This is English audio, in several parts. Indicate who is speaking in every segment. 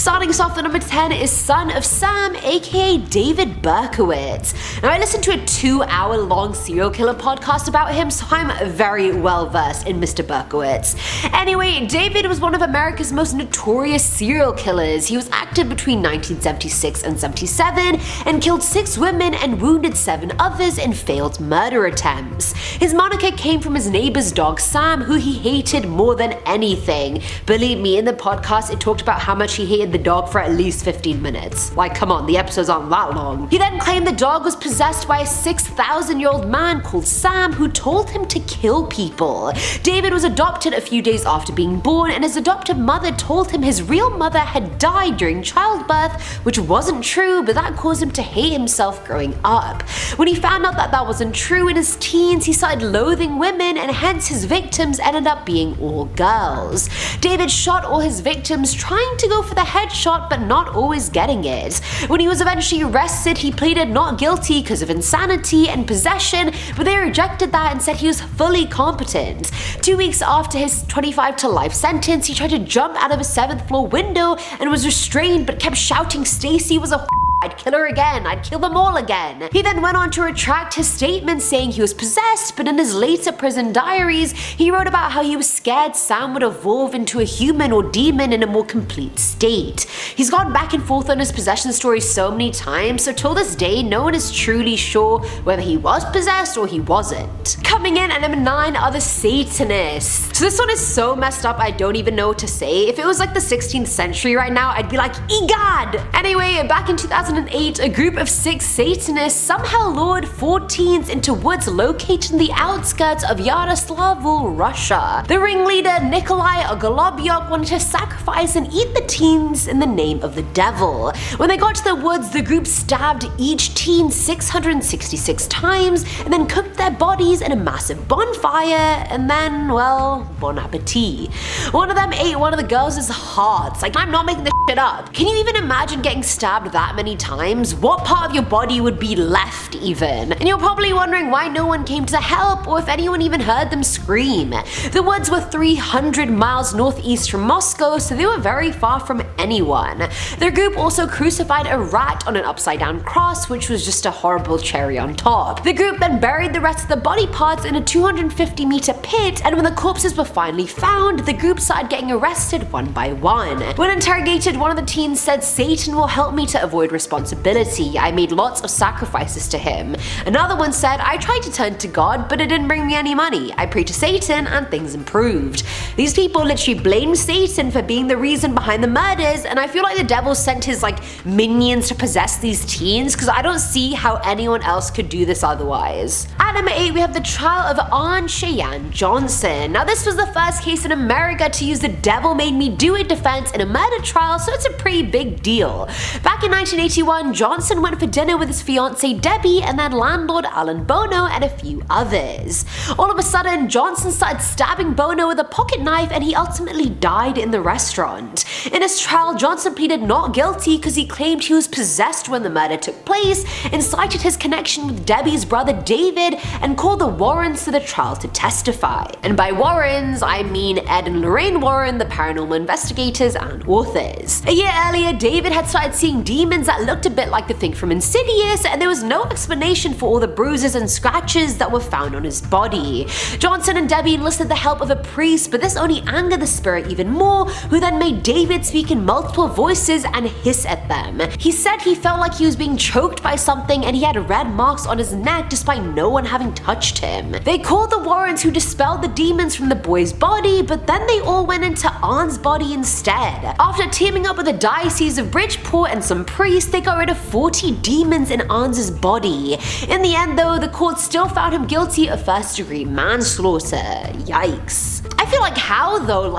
Speaker 1: Starting us off at number 10 is Son of Sam, aka David Berkowitz. Now I listened to a 2-hour-long serial killer podcast about him, so I'm very well versed in Mr. Berkowitz. Anyway, David was one of America's most notorious serial killers. He was active between 1976 and 77 and killed 6 women and wounded 7 others in failed murder attempts. His moniker came from his neighbor's dog Sam, who he hated more than anything. Believe me, in the podcast it talked about how much he hated the dog for at least 15 minutes. Like, come on, the episodes aren't that long. He then claimed the dog was possessed by a 6,000-year-old man called Sam who told him to kill people. David was adopted a few days after being born, and his adoptive mother told him his real mother had died during childbirth, which wasn't true, but that caused him to hate himself growing up. When he found out that that wasn't true in his teens, he started loathing women, and hence his victims ended up being all girls. David shot all his victims, trying to go for the headshot but not always getting it. When he was eventually arrested, he pleaded not guilty because of insanity and possession, but they rejected that and said he was fully competent. 2 weeks after his 25 to life sentence, he tried to jump out of a 7th floor window and was restrained but kept shouting Stacy was a I'd kill her again, I'd kill them all again. He then went on to retract his statement saying he was possessed, but in his later prison diaries, he wrote about how he was scared Sam would evolve into a human or demon in a more complete state. He's gone back and forth on his possession story so many times, so till this day, no one is truly sure whether he was possessed or he wasn't. Coming in at number 9 are the Satanists. So this one is so messed up I don't even know what to say. If it was like the 16th century right now, I'd be like, egad! Anyway, back in 2008, a group of 6 Satanists somehow lured 4 teens into woods located in the outskirts of Yaroslavl, Russia. The ringleader, NIKOLAI OGOLOBYAK, wanted to sacrifice and eat the teens in the name of the devil. When they got to the woods, the group stabbed each teen 666 times and then cooked their bodies in a massive bonfire, and then, well, bon appetit. One of them ate one of the girls' hearts. Like, I'm not making this shit up. Can you even imagine getting stabbed that many times? What part of your body would be left even? And you're probably wondering why no one came to help or if anyone even heard them scream. The woods were 300 miles northeast from Moscow, so they were very far from anyone. Their group also crucified a rat on an upside down cross, which was just a horrible cherry on top. The group then buried the rest of the body parts in a 250-meter pit, and when the corpses were finally found, the group started getting arrested one by one. When interrogated, one of the teens said, "Satan will help me to avoid responsibility. I made lots of sacrifices to him." Another one said, "I tried to turn to God, but it didn't bring me any money. I prayed to Satan and things improved." These people literally blamed Satan for being the reason behind the murders, and I feel like the devil sent his minions to possess these teens, because I don't see how anyone else could do this otherwise. At number 8, we have the trial of ARNE Cheyenne Johnson. Now this was the first case in America to use the devil made me do it defense in a murder trial, so it's a pretty big deal. Back in 1981, Johnson went for dinner with his fiancée Debbie and then landlord Alan Bono and a few others. All of a sudden, Johnson started stabbing Bono with a pocket knife and he ultimately died in the restaurant. In his trial, Johnson pleaded not guilty because he claimed he was possessed when the murder took place and cited his connection with Debbie's brother David and called the Warrens to the trial to testify. And by Warrens, I mean Ed and Lorraine Warren, the paranormal investigators and authors. A year earlier, David had started seeing demons that looked a bit like the thing from Insidious, and there was no explanation for all the bruises and scratches that were found on his body. Johnson and Debbie enlisted the help of a priest, but this only angered the spirit even more, who then made David speak in multiple voices and hiss at them. He said he felt like he was being choked by something and he had red marks on his neck despite no one having touched him. They called the Warrens, who dispelled the demons from the boy's body, but then they all went into Arne's body instead. After teaming up with the Diocese of Bridgeport and some priests, they got rid of 40 demons in Arne's body. In the end though, the court still found him guilty of first-degree manslaughter. Yikes. I feel like how though,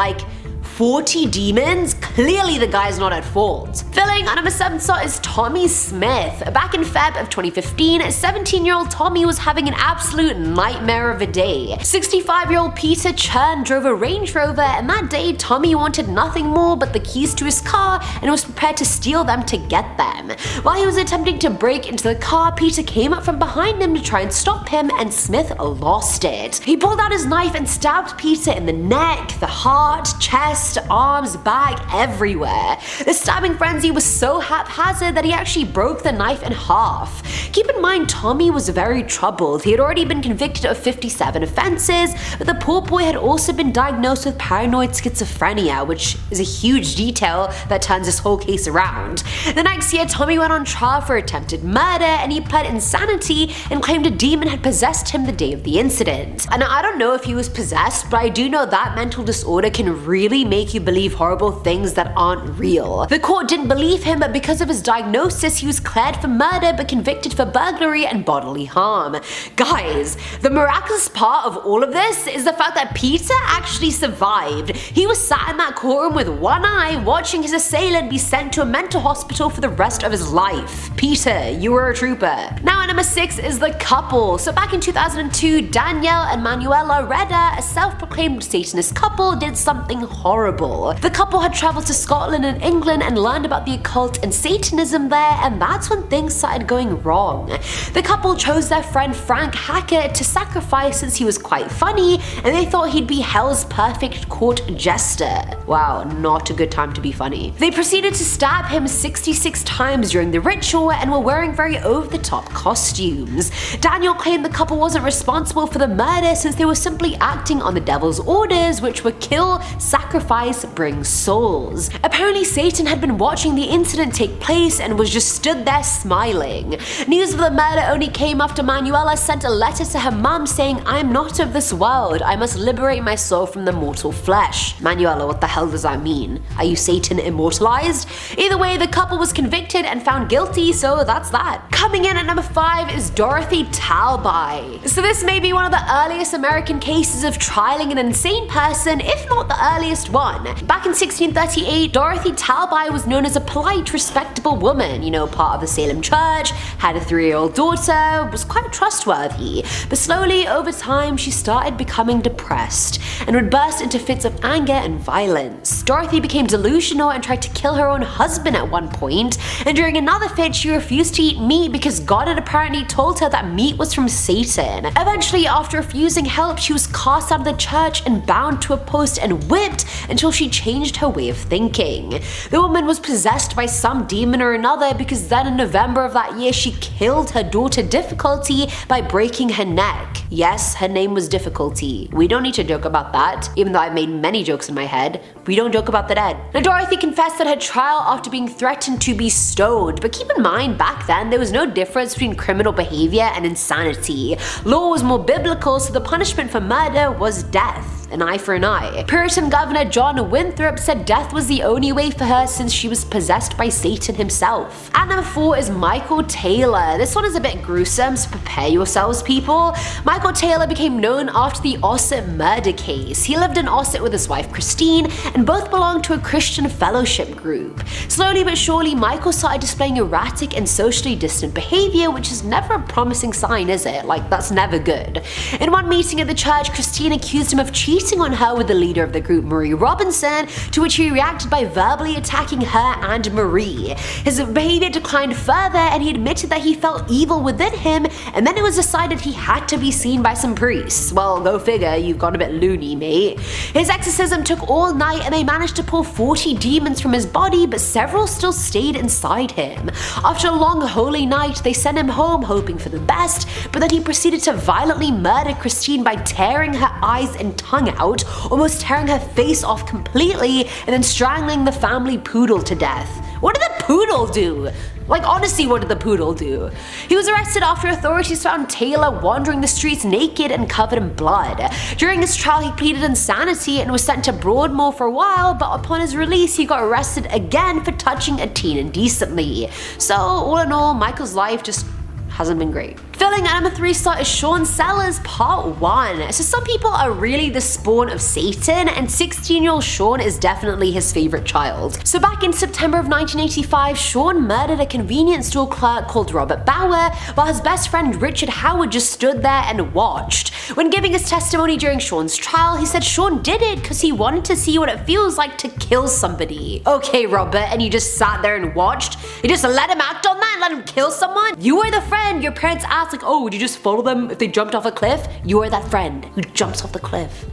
Speaker 1: 40 demons? Clearly the guy's not at fault. Filling Coming on number 7 slot is Tommy Smith. Back in Feb of 2015, 17-year-old Tommy was having an absolute nightmare of a day. 65-year-old Peter Chern drove a Range Rover, and that day Tommy wanted nothing more but the keys to his car and was prepared to steal them to get them. While he was attempting to break into the car, Peter came up from behind him to try and stop him, and Smith lost it. He pulled out his knife and stabbed Peter in the neck, the heart, chest, arms, back, everywhere. The stabbing frenzy was so haphazard that he actually broke the knife in half. Keep in mind, Tommy was very troubled. He had already been convicted of 57 offenses, but the poor boy had also been diagnosed with paranoid schizophrenia, which is a huge detail that turns this whole case around. The next year, Tommy went on trial for attempted murder, and he pled insanity and claimed a demon had possessed him the day of the incident. And I don't know if he was possessed, but I do know that mental disorder can really make you believe horrible things that aren't real. The court didn't believe him, but because of his diagnosis, he was cleared for murder but convicted for burglary and bodily harm. Guys, the miraculous part of all of this is the fact that Peter actually survived. He was sat in that courtroom with one eye, watching his assailant be sent to a mental hospital for the rest of his life. Peter, you were a trooper. Now at number 6 is The Couple. So back in 2002, Danielle and Manuela Reda, a self-proclaimed Satanist couple, did something horrible. The couple had traveled to Scotland and England and learned about the occult and Satanism there, and that's when things started going wrong. The couple chose their friend Frank Hackett to sacrifice since he was quite funny, and they thought he'd be hell's perfect court jester. Wow, not a good time to be funny. They proceeded to stab him 66 times during the ritual and were wearing very over-the-top costumes. Daniel claimed the couple wasn't responsible for the murder since they were simply acting on the devil's orders, which were kill, sacrifice, bring souls. Apparently Satan had been watching the incident take place and was just stood there smiling. News of the murder only came after Manuela sent a letter to her mum saying, "I am not of this world, I must liberate my soul from the mortal flesh." Manuela, what the hell does that mean? Are you Satan immortalized? Either way, the couple was convicted and found guilty, so that's that. Coming in at number 5 is Dorothy Talbye. So this may be one of the earliest American cases of trialing an insane person, if not the earliest one. Back in 1638, Dorothy Talbye was known as a polite, respectable woman, part of the Salem church, had a 3-year-old daughter, was quite trustworthy. But slowly, over time, she started becoming depressed and would burst into fits of anger and violence. Dorothy became delusional and tried to kill her own husband at one point, and during another fit, she refused to eat meat because God had apparently told her that meat was from Satan. Eventually, after refusing help, she was cast out of the church and bound to a post and whipped until she changed her way of thinking. The woman was possessed by some demon or another because then in November of that year, she killed her daughter Difficulty by breaking her neck. Yes, her name was Difficulty. We don't need to joke about that, even though I've made many jokes in my head. We don't joke about the dead. Now, Dorothy confessed at her trial after being threatened to be stoned, but keep in mind, back then there was no difference between criminal behavior and insanity. Law was more biblical, so the punishment for murder was death. An eye for an eye. Puritan Governor John Winthrop said death was the only way for her since she was possessed by Satan himself. At number 4 is Michael Taylor. This one is a bit gruesome, so prepare yourselves, people. Michael Taylor became known after the Ossett murder case. He lived in Ossett with his wife Christine, and both belonged to a Christian fellowship group. Slowly but surely, Michael started displaying erratic and socially distant behavior, which is never a promising sign, is it? That's never good. In one meeting at the church, Christine accused him of cheating on her with the leader of the group, Marie Robinson, to which he reacted by verbally attacking her and Marie. His behavior declined further, and he admitted that he felt evil within him, and then it was decided he had to be seen by some priests. Well, go figure, you've gone a bit loony, mate. His exorcism took all night, and they managed to pull 40 demons from his body, but several still stayed inside him. After a long holy night, they sent him home hoping for the best, but then he proceeded to violently murder Christine by tearing her eyes and tongue out, almost tearing her face off completely, and then strangling the family poodle to death. What did the poodle do? Honestly, what did the poodle do? He was arrested after authorities found Taylor wandering the streets naked and covered in blood. During his trial, he pleaded insanity and was sent to Broadmoor for a while, but upon his release, he got arrested again for touching a teen indecently. So, all in all, Michael's life just hasn't been great. Filling at number 3 slot is Sean Sellers Part 1. So some people are really the spawn of Satan, and 16-year-old Sean is definitely his favorite child. So back in September of 1985, Sean murdered a convenience store clerk called Robert Bauer, while his best friend Richard Howard just stood there and watched. When giving his testimony during Sean's trial, he said Sean did it because he wanted to see what it feels like to kill somebody. Okay, Robert, and you just sat there and watched? You just let him act on that and let him kill someone? You were the friend your parents asked, like, oh, would you just follow them if they jumped off a cliff? You are that friend who jumps off the cliff.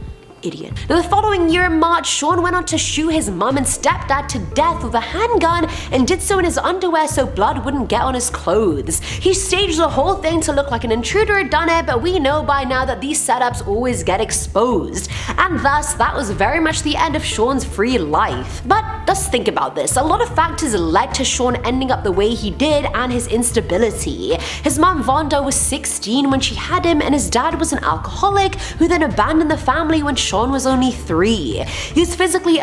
Speaker 1: Idiot. Now the following year in March, Sean went on to shoot his mum and stepdad to death with a handgun and did so in his underwear so blood wouldn't get on his clothes. He staged the whole thing to look like an intruder had done it, but we know by now that these setups always get exposed. And thus, that was very much the end of Sean's free life. But just think about this. A lot of factors led to Sean ending up the way he did and his instability. His mum Vonda was 16 when she had him, and his dad was an alcoholic who then abandoned the family when Sean was only 3. He was physically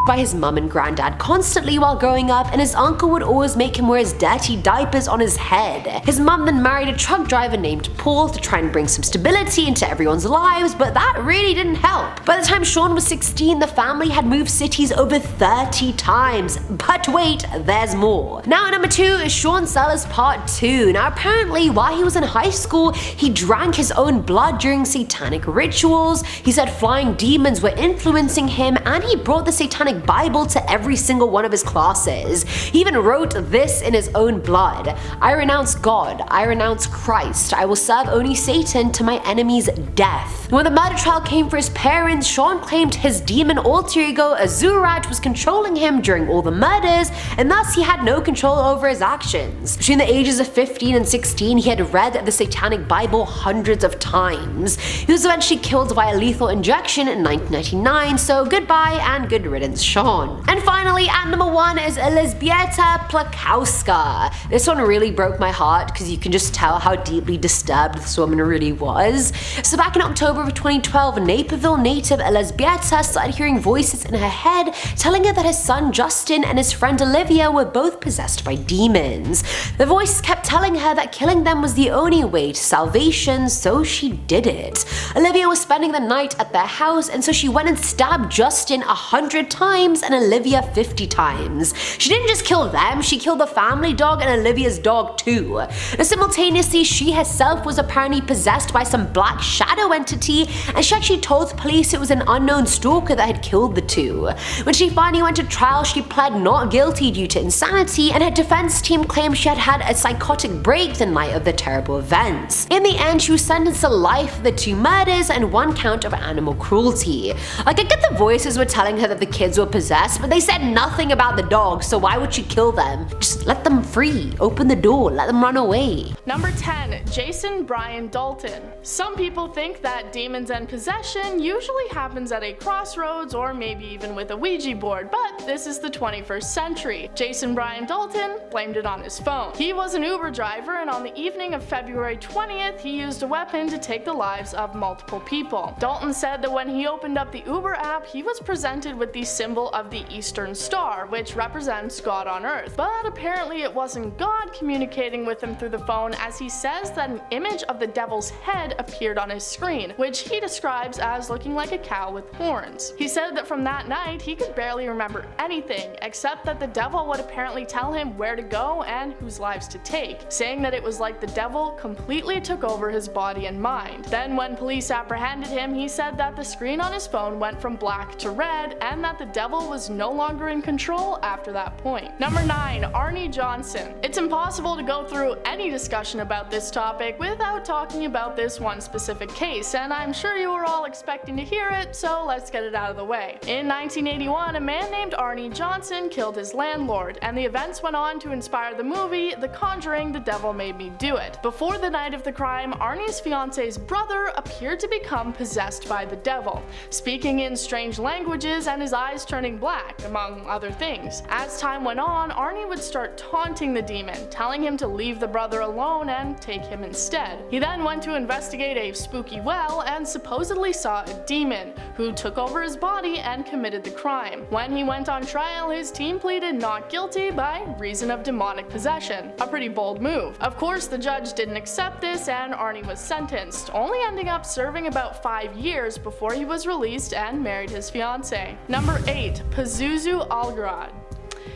Speaker 1: by his mum and granddad constantly while growing up, and his uncle would always make him wear his dirty diapers on his head. His mum then married a truck driver named Paul to try and bring some stability into everyone's lives, but that really didn't help. By the time Sean was 16, the family had moved cities over 30 times. But wait, there's more. Now at number 2 is Sean Sellers Part 2. Now apparently while he was in high school, he drank his own blood during satanic rituals. He said flying demons were influencing him, and he brought the satanic Bible to every single one of his classes. He even wrote this in his own blood: I renounce God, I renounce Christ, I will serve only Satan to my enemy's death. When the murder trial came for his parents, Sean claimed his demon alter ego Azurat was controlling him during all the murders, and thus he had no control over his actions. Between the ages of 15 and 16, he had read the satanic Bible hundreds of times. He was eventually killed via lethal injection in 1999, so goodbye and good riddance, Sean. And finally, at number 1 is Elżbieta Plakowska. This one really broke my heart because you can just tell how deeply disturbed this woman really was. So back in October of 2012, Naperville native Elżbieta started hearing voices in her head telling her that his son Justin and his friend Olivia were both possessed by demons. The voice kept telling her that killing them was the only way to salvation, so she did it. Olivia was spending the night at their house, and so she went and stabbed Justin 100 times and Olivia 50 times. She didn't just kill them, she killed the family dog and Olivia's dog too. And simultaneously, she herself was apparently possessed by some black shadow entity, and she actually told police it was an unknown stalker that had killed the two. When she finally went to trial, she pled not guilty due to insanity, and her defense team claimed she had had a psychotic break the night of the terrible events. In the end, she was sentenced to life for the 2 murders and 1 count of animal cruelty. Like, I get the voices were telling her that the kids were possessed, but they said nothing about the dogs, so why would she kill them? Just let them free, open the door, let them run away.
Speaker 2: Number 10, Jason Brian Dalton. Some people think that demons and possession usually happens at a crossroads or maybe even with a Ouija board, but this is the 21st century. Jason Brian Dalton blamed it on his phone. He was an Uber driver, and on the evening of February 20th, he used a weapon to take the lives of multiple people. Dalton said that when he opened up the Uber app, he was presented with the symbol of the Eastern Star, which represents God on Earth. But apparently it wasn't God communicating with him through the phone, as he says that an image of the devil's head appeared on his screen, which he describes as looking like a cow with horns. He said that from that night he could barely remember anything, except that the devil would apparently tell him where to go and whose lives to take, saying that it was like the devil completely took over his body and mind. Then when police apprehended him, he said that the screen on his phone went from black to red, and that the devil was no longer in control after that point. Number 9, Arnie Johnson. It's impossible to go through any discussion about this topic without talking about this one specific case, and I'm sure you were all expecting to hear it, so let's get it out of the way. In 1981, a man named Arnie Johnson killed his landlord, and the events went on to inspire the movie The Conjuring: The Devil Made Me Do It. Before the night of the crime, Arnie's fiance's brother appeared to become possessed by the devil, speaking in strange languages, and his eyes house turning black, among other things. As time went on, Arnie would start taunting the demon, telling him to leave the brother alone and take him instead. He then went to investigate a spooky well and supposedly saw a demon, who took over his body and committed the crime. When he went on trial, his team pleaded not guilty by reason of demonic possession. A pretty bold move. Of course, the judge didn't accept this and Arnie was sentenced, only ending up serving about 5 years before he was released and married his fiancée. Number 8. PAZUZU ALGARAD.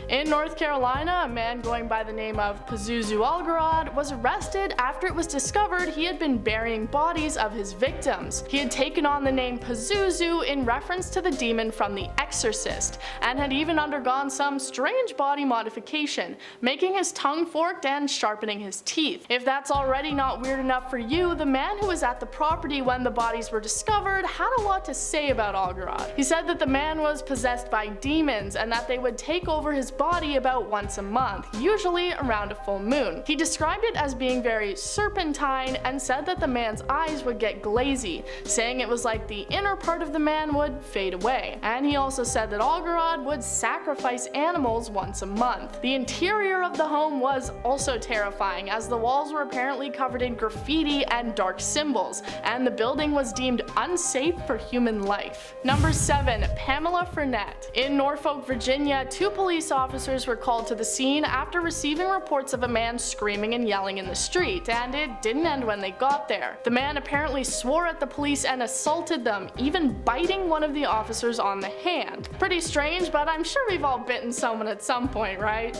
Speaker 2: In North Carolina, a man going by the name of PAZUZU ALGARAD was arrested after it was discovered he had been burying bodies of his victims. He had taken on the name PAZUZU in reference to the demon from The Exorcist, and had even undergone some strange body modification, making his tongue forked and sharpening his teeth. If that's already not weird enough for you, the man who was at the property when the bodies were discovered had a lot to say about ALGARAD. He said that the man was possessed by demons and that they would take over his body about once a month, usually around a full moon. He described it as being very serpentine and said that the man's eyes would get glazy, saying it was like the inner part of the man would fade away. And he also said that ALGARAD would sacrifice animals once a month. The interior of the home was also terrifying, as the walls were apparently covered in graffiti and dark symbols, and the building was deemed unsafe for human life. Number 7. Pamela FORNETT. In Norfolk, Virginia, 2 police officers were called to the scene after receiving reports of a man screaming and yelling in the street, and it didn't end when they got there. The man apparently swore at the police and assaulted them, even biting one of the officers on the hand. Pretty strange, but I'm sure we've all bitten someone at some point, right?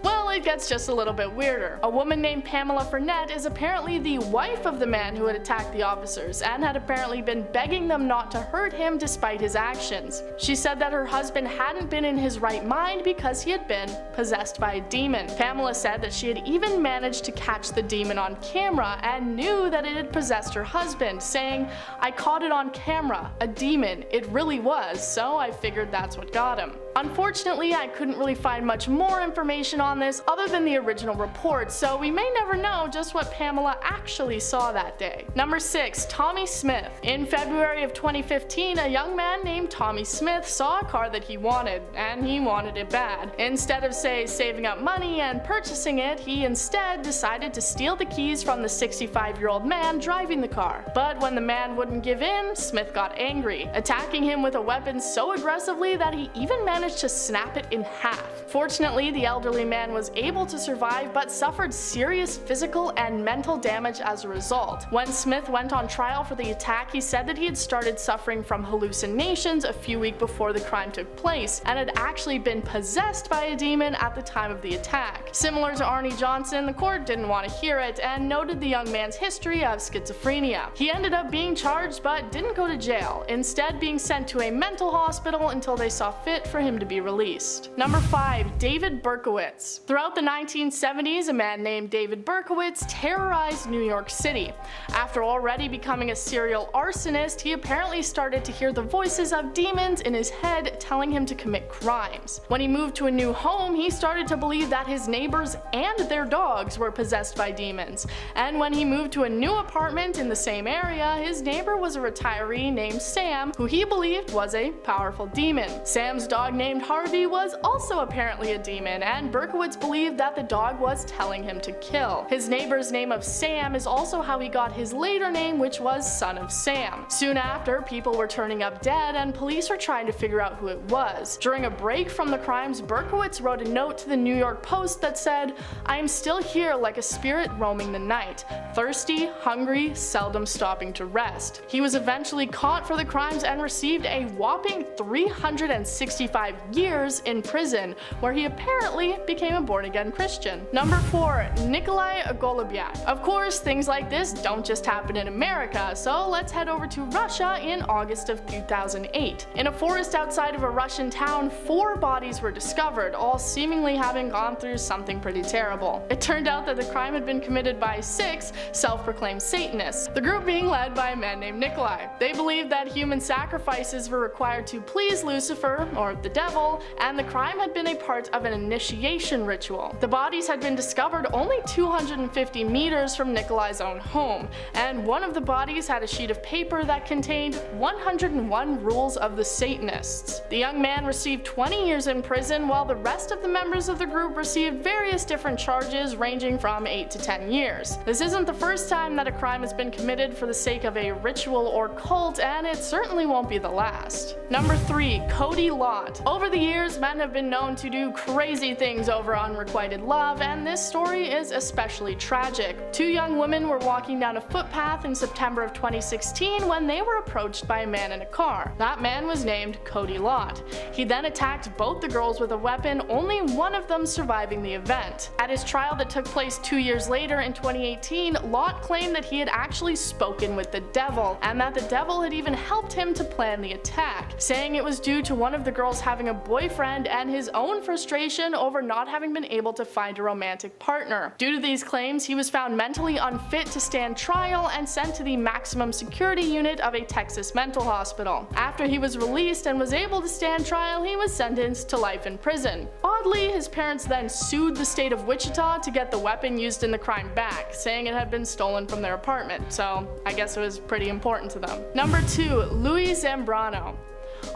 Speaker 2: Well, it gets just a little bit weirder. A woman named Pamela FORNETT is apparently the wife of the man who had attacked the officers, and had apparently been begging them not to hurt him despite his actions. She said that her husband hadn't been in his right mind because he had been possessed by a demon. Pamela said that she had even managed to catch the demon on camera and knew that it had possessed her husband, saying, "I caught it on camera, a demon, it really was, so I figured that's what got him." Unfortunately, I couldn't really find much more information on this other than the original report, so we may never know just what Pamela actually saw that day. Number 6. Tommy Smith. In February of 2015, a young man named Tommy Smith saw a car that he wanted, and he wanted it bad. Instead of, say, saving up money and purchasing it, he instead decided to steal the keys from the 65-year-old man driving the car. But when the man wouldn't give in, Smith got angry, attacking him with a weapon so aggressively that he even managed to snap it in half. Fortunately, the elderly man was able to survive but suffered serious physical and mental damage as a result. When Smith went on trial for the attack, he said that he had started suffering from hallucinations a few weeks before the crime took place, and had actually been possessed by a demon at the time of the attack. Similar to Arnie Johnson, the court didn't want to hear it and noted the young man's history of schizophrenia. He ended up being charged but didn't go to jail, instead being sent to a mental hospital until they saw fit for him to be released. Number 5. David BERKOWITZ. Throughout the 1970s, a man named David BERKOWITZ terrorized New York City. After already becoming a serial arsonist, he apparently started to hear the voices of demons in his head telling him to commit crimes. When he moved to a new home, he started to believe that his neighbors and their dogs were possessed by demons. And when he moved to a new apartment in the same area, his neighbor was a retiree named Sam, who he believed was a powerful demon. Sam's dog named Harvey was also apparently a demon, and BERKOWITZ believed that the dog was telling him to kill. His neighbor's name of Sam is also how he got his later name, which was Son of Sam. Soon after, people were turning up dead and police were trying to figure out who it was. During a break from the crimes, BERKOWITZ wrote a note to the New York Post that said, "I am still here like a spirit roaming the night, thirsty, hungry, seldom stopping to rest." He was eventually caught for the crimes and received a whopping 365 years in prison, where he apparently became a born-again Christian. Number 4. NIKOLAI OGOLOBYAK. Of course, things like this don't just happen in America, so let's head over to Russia in August of 2008. In a forest outside of a Russian town, 4 bodies were discovered, all seemingly having gone through something pretty terrible. It turned out that the crime had been committed by 6 self-proclaimed Satanists, the group being led by a man named NIKOLAI. They believed that human sacrifices were required to please Lucifer, or the devil, and the crime had been a part of an initiative initiation ritual. The bodies had been discovered only 250 meters from Nikolai's own home, and one of the bodies had a sheet of paper that contained 101 rules of the Satanists. The young man received 20 years in prison, while the rest of the members of the group received various different charges ranging from 8 to 10 years. This isn't the first time that a crime has been committed for the sake of a ritual or cult, and it certainly won't be the last. Number 3. KODY LOTT. Over the years, men have been known to do crazy things over unrequited love, and this story is especially tragic. Two young women were walking down a footpath in September of 2016 when they were approached by a man in a car. That man was named KODY LOTT. He then attacked both the girls with a weapon, only one of them surviving the event. At his trial that took place 2 years later in 2018, LOTT claimed that he had actually spoken with the devil, and that the devil had even helped him to plan the attack, saying it was due to one of the girls having a boyfriend and his own frustration over not having been able to find a romantic partner. Due to these claims, he was found mentally unfit to stand trial and sent to the maximum security unit of a Texas mental hospital. After he was released and was able to stand trial, he was sentenced to life in prison. Oddly, his parents then sued the state of Wichita to get the weapon used in the crime back, saying it had been stolen from their apartment, so I guess it was pretty important to them. Number 2. Luis Zambrano.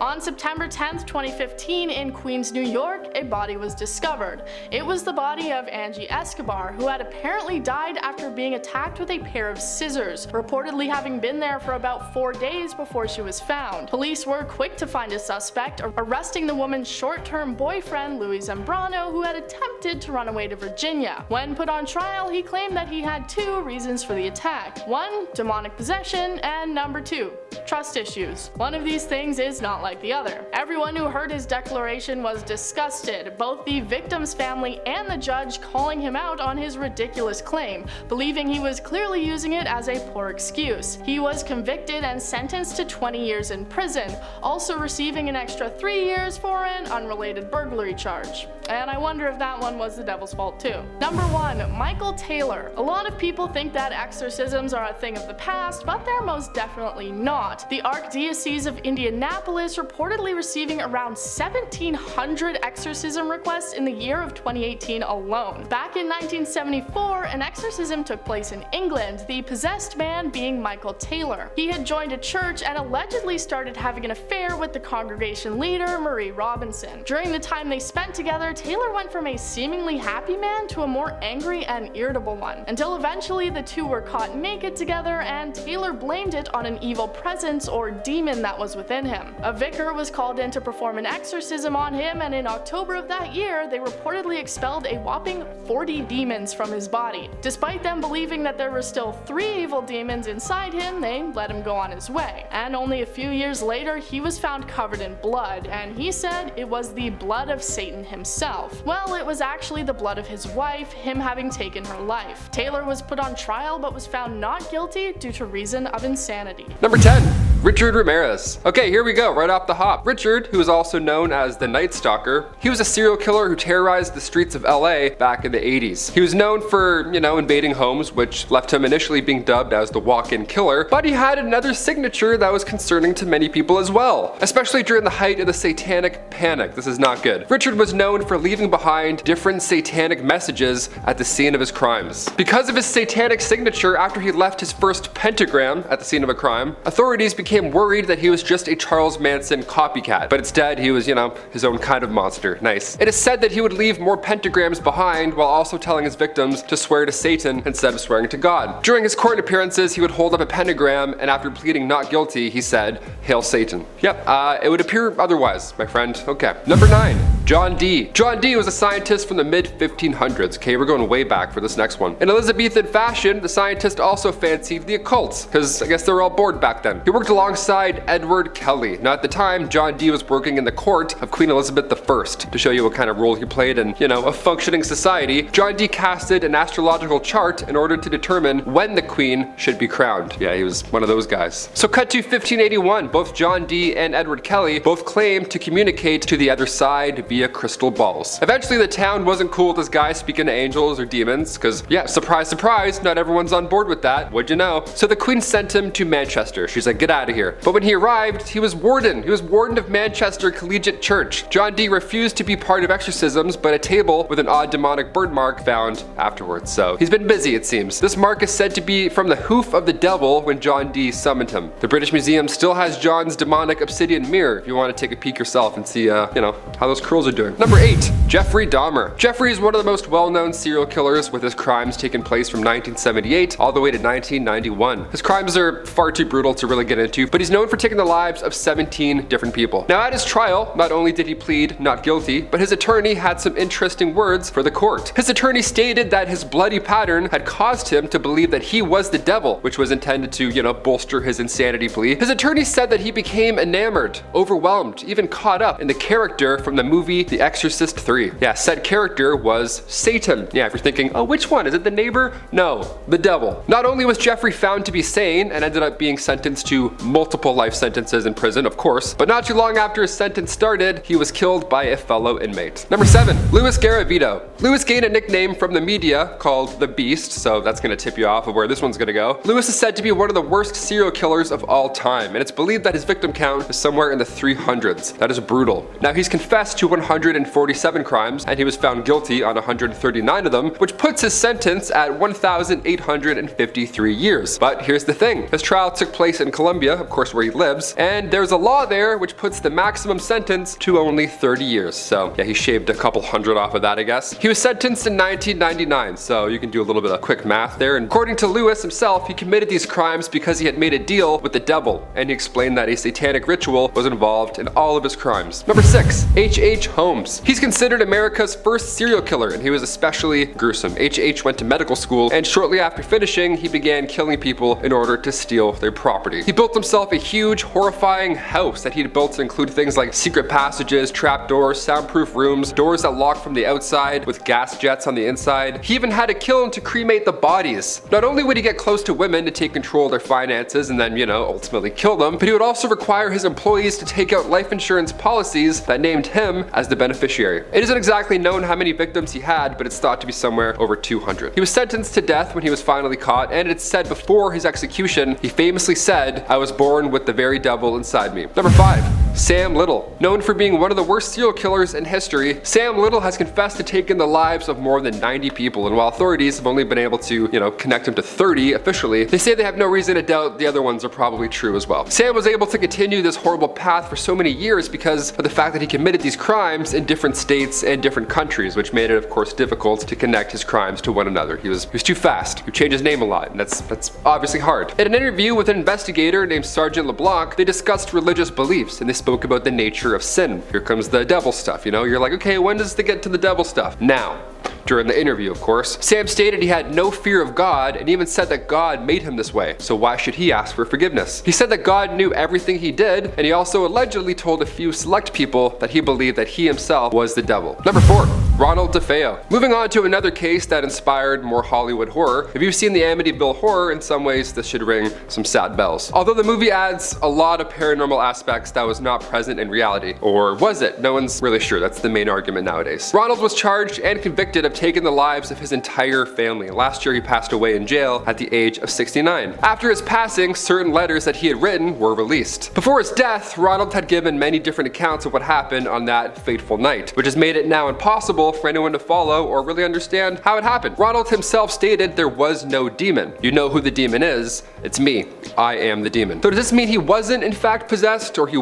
Speaker 2: On September 10th, 2015, in Queens, New York, a body was discovered. It was the body of Angie Escobar, who had apparently died after being attacked with a pair of scissors, reportedly having been there for about 4 days before she was found. Police were quick to find a suspect, arresting the woman's short-term boyfriend, Luis Zambrano, who had attempted to run away to Virginia. When put on trial, he claimed that he had 2 reasons for the attack. 1, demonic possession, and number 2, trust issues. One of these things is not like the other. Everyone who heard his declaration was disgusted, both the victim's family and the judge calling him out on his ridiculous claim, believing he was clearly using it as a poor excuse. He was convicted and sentenced to 20 years in prison, also receiving an extra 3 years for an unrelated burglary charge. And I wonder if that one was the devil's fault too. Number 1. Michael Taylor. A lot of people think that exorcisms are a thing of the past, but they're most definitely not. The Archdiocese of Indianapolis reportedly receiving around 1,700 exorcism requests in the year of 2018 alone. Back in 1974, an exorcism took place in England, the possessed man being Michael Taylor. He had joined a church and allegedly started having an affair with the congregation leader, Marie Robinson. During the time they spent together, Taylor went from a seemingly happy man to a more angry and irritable one, until eventually the two were caught naked together and Taylor blamed it on an evil presence or demon that was within him. A vicar was called in to perform an exorcism on him, and in October of that year, they reportedly expelled a whopping 40 demons from his body. Despite them believing that there were still 3 evil demons inside him, they let him go on his way. And only a few years later, he was found covered in blood, and he said it was the blood of Satan himself. Well, it was actually the blood of his wife, him having taken her life. Taylor was put on trial but was found not guilty due to reason of insanity.
Speaker 3: Number 10. Richard Ramirez. Okay, here we go, right off the hop. Richard, who is also known as the Night Stalker, he was a serial killer who terrorized the streets of LA back in the 80s. He was known for, invading homes, which left him initially being dubbed as the walk-in killer, but he had another signature that was concerning to many people as well, especially during the height of the satanic panic. This is not good. Richard was known for leaving behind different satanic messages at the scene of his crimes. Because of his satanic signature, after he left his first pentagram at the scene of a crime, authorities became worried that he was just a Charles Manson copycat, but instead he was, his own kind of monster. Nice. It is said that he would leave more pentagrams behind while also telling his victims to swear to Satan instead of swearing to God. During his court appearances, he would hold up a pentagram, and after pleading not guilty, he said, "Hail Satan." Yep, it would appear otherwise, my friend. Okay. Number 9. John Dee. John Dee was a scientist from the mid-1500s. Okay, we're going way back for this next one. In Elizabethan fashion, the scientist also fancied the occult, because I guess they were all bored back then. He worked alongside Edward Kelly. Now at the time, John Dee was working in the court of Queen Elizabeth I. To show you what kind of role he played in, a functioning society, John Dee casted an astrological chart in order to determine when the queen should be crowned. Yeah, he was one of those guys. So cut to 1581, both John Dee and Edward Kelly both claimed to communicate to the other side via via crystal balls. Eventually the town wasn't cool with this guy speaking to angels or demons, because yeah, surprise, surprise, not everyone's on board with that, what'd you know? So the Queen sent him to Manchester. She's like, get out of here. But when he arrived, he was warden. He was warden of Manchester Collegiate Church. John Dee refused to be part of exorcisms, but a table with an odd demonic bird mark found afterwards. So he's been busy, it seems. This mark is said to be from the hoof of the devil when John Dee summoned him. The British Museum still has John's demonic obsidian mirror if you want to take a peek yourself and see, you know, how those curls are doing. Number 8, Jeffrey Dahmer. Jeffrey is one of the most well-known serial killers, with his crimes taking place from 1978 all the way to 1991. His crimes are far too brutal to really get into, but he's known for taking the lives of 17 different people. Now at his trial, not only did he plead not guilty, but his attorney had some interesting words for the court. His attorney stated that his bloody pattern had caused him to believe that he was the devil, which was intended to, you know, bolster his insanity plea. His attorney said that he became enamored, overwhelmed, even caught up in the character from the movie The Exorcist 3. Yeah, said character was Satan. Yeah, if you're thinking, oh, which one? Is it the neighbor? No, the devil. Not only was Jeffrey found to be sane and ended up being sentenced to multiple life sentences in prison, of course, but not too long after his sentence started, he was killed by a fellow inmate. Number 7, Louis Garavito. Louis gained a nickname from the media called the Beast, so that's gonna tip you off of where this one's gonna go. Louis is said to be one of the worst serial killers of all time, and it's believed that his victim count is somewhere in the 300s. That is brutal. Now, he's confessed to 147 crimes, and he was found guilty on 139 of them, which puts his sentence at 1,853 years. But here's the thing. His trial took place in Colombia, of course where he lives, and there's a law there which puts the maximum sentence to only 30 years. So yeah, he shaved a couple hundred off of that, I guess. He was sentenced in 1999, so you can do a little bit of quick math there. And according to Louis himself, he committed these crimes because he had made a deal with the devil, and he explained that a satanic ritual was involved in all of his crimes. Number 6, H.H. Holmes. He's considered America's first serial killer, and he was especially gruesome. H.H. went to medical school, and shortly after finishing, he began killing people in order to steal their property. He built himself a huge, horrifying house that he had built to include things like secret passages, trapdoors, soundproof rooms, doors that lock from the outside with gas jets on the inside. He even had to kill him to cremate the bodies. Not only would he get close to women to take control of their finances and then, you know, ultimately kill them, but he would also require his employees to take out life insurance policies that named him as the beneficiary. It isn't exactly known how many victims he had, but it's thought to be somewhere over 200. He was sentenced to death when he was finally caught, and it's said before his execution, he famously said, "I was born with the very devil inside me." Number 5, Sam Little. Known for being one of the worst serial killers in history, Sam Little has confessed to taking the lives of more than 90 people, and while authorities have only been able to, you know, connect him to 30 officially, they say they have no reason to doubt the other ones are probably true as well. Sam was able to continue this horrible path for so many years because of the fact that he committed these crimes in different states and different countries, which made it, of course, difficult to connect his crimes to one another. He was too fast. He changed his name a lot, and that's obviously hard. In an interview with an investigator named Sergeant LeBlanc, they discussed religious beliefs, and they spoke about the nature of sin. Here comes the devil stuff, you know? You're like, okay, when does it get to the devil stuff? Now. During the interview, of course, Sam stated he had no fear of God and even said that God made him this way, so why should he ask for forgiveness? He said that God knew everything he did, and he also allegedly told a few select people that he believed that he himself was the devil. Number 4, Ronald DeFeo. Moving on to another case that inspired more Hollywood horror. If you've seen the Amityville Horror, in some ways this should ring some sad bells. Although the movie adds a lot of paranormal aspects that was not present in reality. Or was it? No one's really sure. That's the main argument nowadays. Ronald was charged and convicted of taking the lives of his entire family. Last year he passed away in jail at the age of 69. After his passing, certain letters that he had written were released. Before his death, Ronald had given many different accounts of what happened on that fateful night, which has made it now impossible for anyone to follow or really understand how it happened. Ronald himself stated there was no demon. You know who the demon is. It's me. I am the demon. So does this mean he wasn't in fact possessed, or he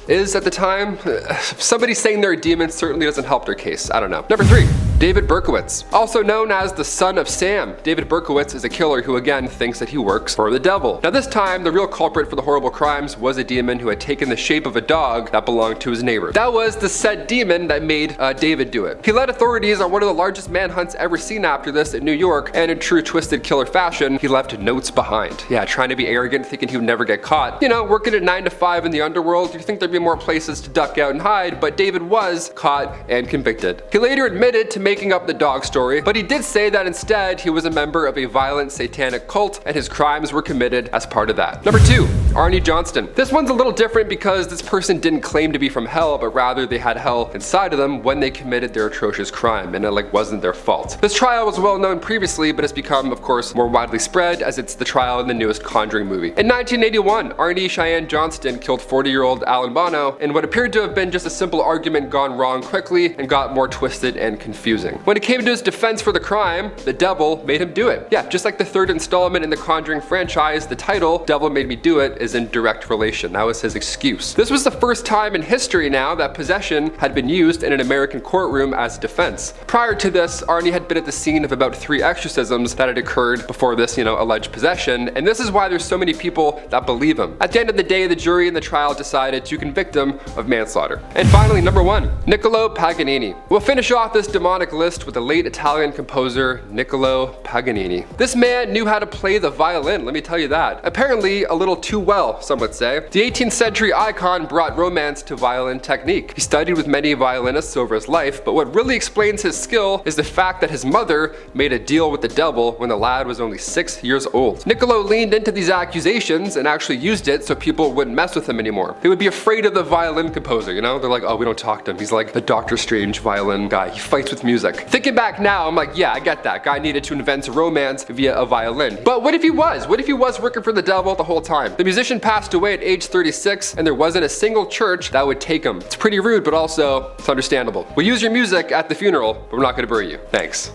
Speaker 3: is at the time? Somebody saying they're a demon certainly doesn't help their case. I don't know. Number 3, David Berkowitz. Also known as the son of Sam, David Berkowitz is a killer who again thinks that he works for the devil. Now this time, the real culprit for the horrible crimes was a demon who had taken the shape of a dog that belonged to his neighbor. That was the said demon that made David do it. He led authorities on one of the largest manhunts ever seen after this in New York, and in true twisted killer fashion, he left notes behind. Yeah, trying to be arrogant, thinking he would never get caught. You know, working at 9 to 5 in the underworld, you'd think there'd be more places to duck out and hide, but David was caught and convicted. He later admitted to making up the dog story, but he did say that instead he was a member of a violent satanic cult and his crimes were committed as part of that. Number 2, Arnie Johnston. This one's a little different because this person didn't claim to be from hell, but rather they had hell inside of them when they committed their atrocious crime, and it wasn't their fault. This trial was well known previously, but it's become, of course, more widely spread as it's the trial in the newest Conjuring movie. In 1981, Arnie Cheyenne Johnston killed 40-year-old Alan Bono in what appeared to have been just a simple argument gone wrong quickly and got more twisted and confusing. When it came to his defense for the crime, the devil made him do it. Yeah, just like the third installment in the Conjuring franchise, the title, Devil Made Me Do It, is in direct relation. That was his excuse. This was the first time in history now that possession had been used in an American courtroom as defense. Prior to this, Arnie had been at the scene of about 3 exorcisms that had occurred before this, alleged possession, and this is why there's so many people that believe him. At the end of the day, the jury in the trial decided to convict him of manslaughter. And finally, number 1, NICCOLO Paganini. We'll finish off this demonic list with the late Italian composer NICCOLO Paganini. This man knew how to play the violin, let me tell you that. Apparently a little too well, some would say. The 18th century icon brought romance to violin technique. He studied with many violinists over his life, but what really explains his skill is the fact that his mother made a deal with the devil when the lad was only 6 years old. NICCOLO leaned into these accusations and actually used it so people wouldn't mess with him anymore. They would be afraid of the violin composer, They're like, oh, we don't talk to him. He's like the Doctor Strange violin guy. He fights with music. Thinking back now, I'm like, yeah, I get that. Guy needed to invent romance via a violin. But what if he was? What if he was working for the devil the whole time? The musician passed away at age 36 and there wasn't a single church that would take him. It's pretty rude, but also it's understandable. We'll use your music at the funeral, but we're not gonna bury you. Thanks.